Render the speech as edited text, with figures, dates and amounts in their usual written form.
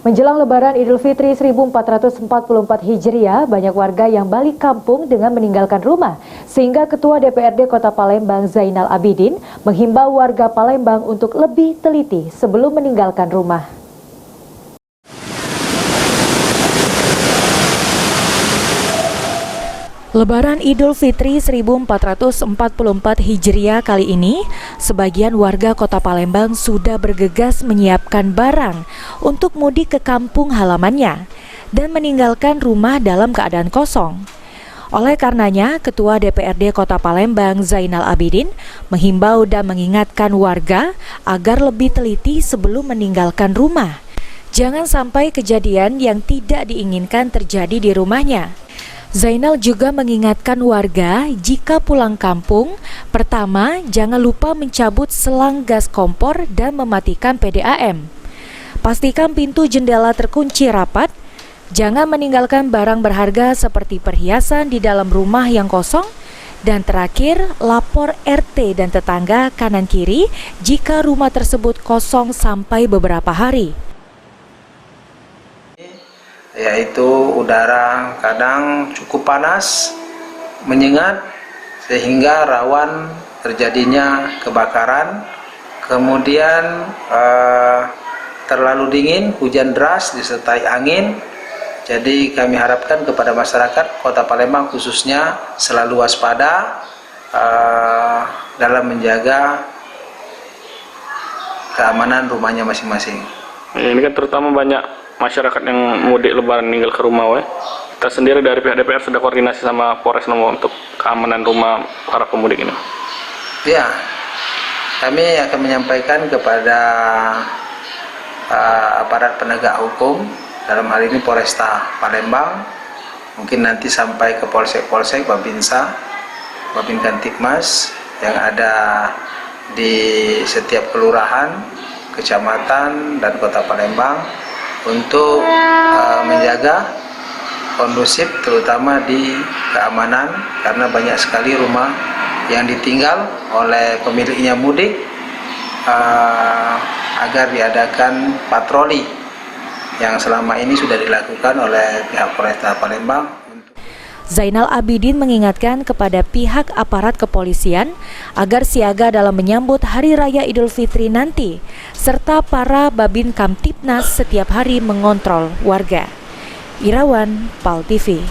Menjelang Lebaran Idul Fitri 1444 Hijriah, banyak warga yang balik kampung dengan meninggalkan rumah. Sehingga Ketua DPRD Kota Palembang Zainal Abidin menghimbau warga Palembang untuk lebih teliti sebelum meninggalkan rumah. Lebaran Idul Fitri 1444 Hijriah kali ini, sebagian warga Kota Palembang sudah bergegas menyiapkan barang untuk mudik ke kampung halamannya dan meninggalkan rumah dalam keadaan kosong. Oleh karenanya, Ketua DPRD Kota Palembang Zainal Abidin menghimbau dan mengingatkan warga agar lebih teliti sebelum meninggalkan rumah. Jangan sampai kejadian yang tidak diinginkan terjadi di rumahnya. Zainal juga mengingatkan warga jika pulang kampung, pertama jangan lupa mencabut selang gas kompor dan mematikan PDAM. Pastikan pintu jendela terkunci rapat, jangan meninggalkan barang berharga seperti perhiasan di dalam rumah yang kosong, dan terakhir lapor RT dan tetangga kanan kiri jika rumah tersebut kosong sampai beberapa hari. Yaitu udara kadang cukup panas, menyengat, sehingga rawan terjadinya kebakaran. Kemudian terlalu dingin, hujan deras disertai angin. Jadi kami harapkan kepada masyarakat Kota Palembang khususnya selalu waspada dalam menjaga keamanan rumahnya masing-masing. Ini kan terutama banyak masyarakat yang mudik lebaran meninggal ke rumah. Kita sendiri dari pihak DPR sudah koordinasi sama Polres Nomo untuk keamanan rumah para pemudik ini. Ya, kami akan menyampaikan kepada aparat penegak hukum, dalam hal ini Polresta Palembang, mungkin nanti sampai ke Polsek-Polsek, Babinsa, Babin Kantikmas yang ada di setiap kelurahan, kecamatan, dan Kota Palembang untuk menjaga kondusif terutama di keamanan, karena banyak sekali rumah yang ditinggal oleh pemiliknya mudik, agar diadakan patroli yang selama ini sudah dilakukan oleh pihak Polresta Palembang. Zainal Abidin mengingatkan kepada pihak aparat kepolisian agar siaga dalam menyambut Hari Raya Idul Fitri nanti, serta para Babin Kamtipnas setiap hari mengontrol warga. Irawan, PAL TV.